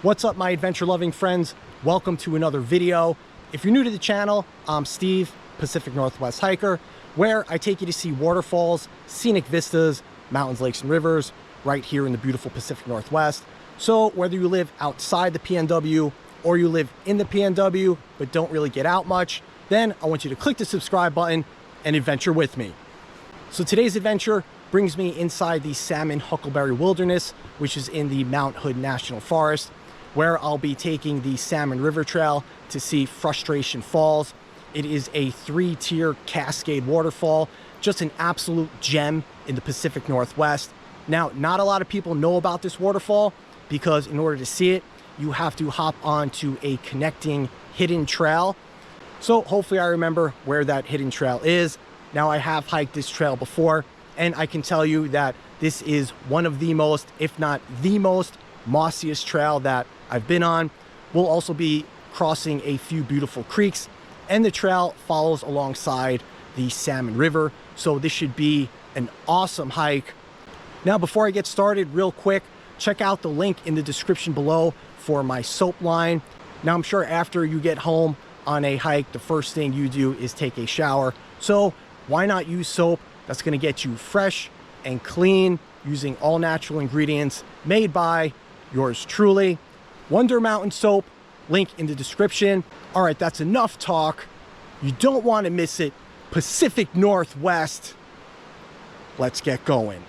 What's up, my adventure loving friends? Welcome to another video. If you're new to the channel, I'm Steve, Pacific Northwest hiker, where I take you to see waterfalls, scenic vistas, mountains, lakes, and rivers right here in the beautiful Pacific Northwest. So whether you live outside the PNW or you live in the PNW but don't really get out much, then I want you to click the subscribe button and adventure with me. So today's adventure brings me inside the Salmon Huckleberry Wilderness, which is in the Mount Hood National Forest, where I'll be taking the Salmon River Trail to see Frustration Falls. It is a 3-tier cascade waterfall, just an absolute gem in the Pacific Northwest. Now, not a lot of people know about this waterfall because in order to see it, you have to hop onto a connecting hidden trail. So hopefully I remember where that hidden trail is. Now, I have hiked this trail before, and I can tell you that this is one of the most, if not the most, mossiest trail that I've been on. We'll also be crossing a few beautiful creeks, and the trail follows alongside the Salmon River, so this should be an awesome hike. Now, before I get started, real quick, check out the link in the description below for my soap line. Now, I'm sure after you get home on a hike, the first thing you do is take a shower, so why not use soap that's going to get you fresh and clean using all natural ingredients made by yours truly. Wonder Mountain soap, link in the description. All right, that's enough talk. You don't want to miss it. Pacific Northwest. Let's get going.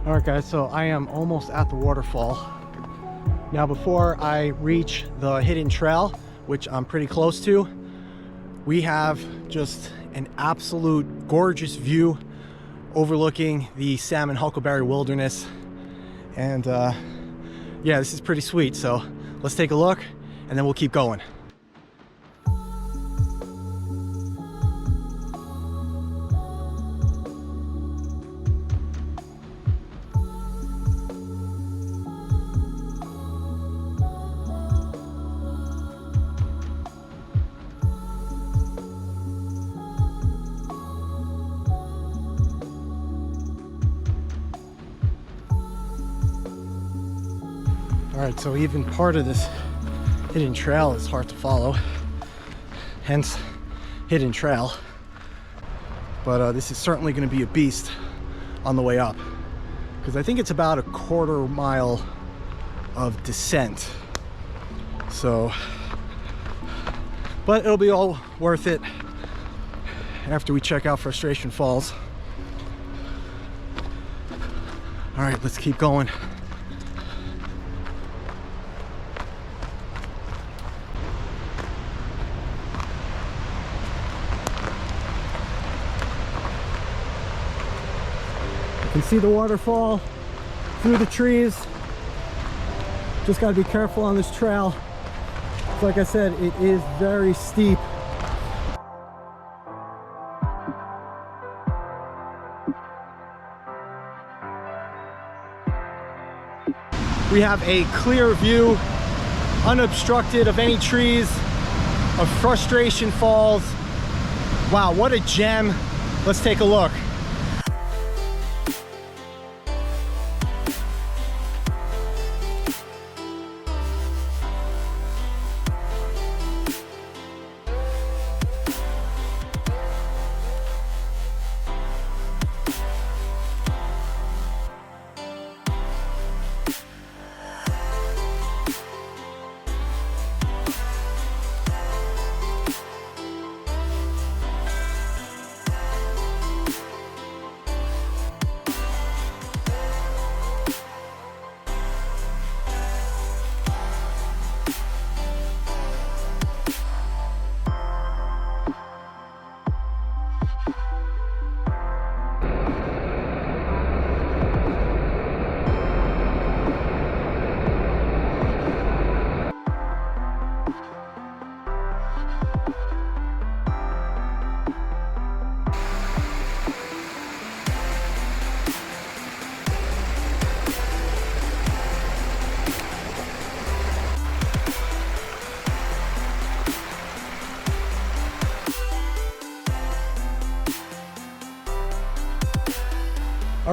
All right guys, so I am almost at the waterfall. Now before I reach the hidden trail, which I'm pretty close to, we have just an absolute gorgeous view overlooking the Salmon Huckleberry Wilderness. And yeah, this is pretty sweet. So let's take a look and then we'll keep going. All right, so even part of this hidden trail is hard to follow, hence hidden trail. But this is certainly going to be a beast on the way up, because I think it's about a quarter mile of descent. So, but it'll be all worth it after we check out Frustration Falls. All right, let's keep going. You can see the waterfall through the trees. Just got to be careful on this trail. Like I said, it is very steep. We have a clear view, unobstructed of any trees, of Frustration Falls. Wow, what a gem. Let's take a look.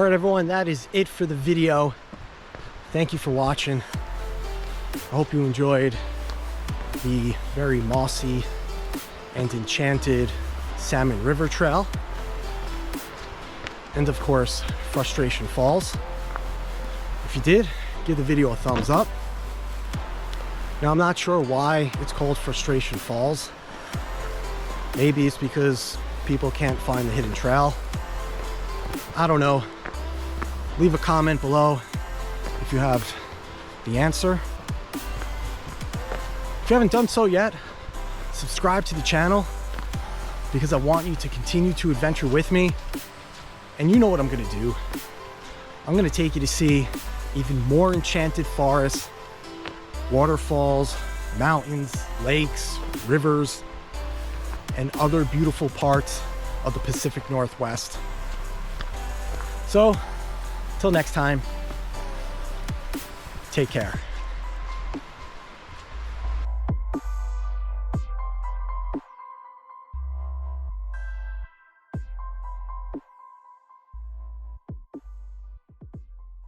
right, everyone, that is it for the video. Thank you for watching. I hope you enjoyed the very mossy and enchanted Salmon River Trail, and of course Frustration Falls. If you did, give the video a thumbs up. Now, I'm not sure why it's called Frustration Falls. Maybe it's because people can't find the hidden trail. I don't know. Leave a comment below if you have the answer. If you haven't done so yet, subscribe to the channel, because I want you to continue to adventure with me. And you know what I'm gonna do. I'm gonna take you to see even more enchanted forests, waterfalls, mountains, lakes, rivers, and other beautiful parts of the Pacific Northwest. So, till next time, take care.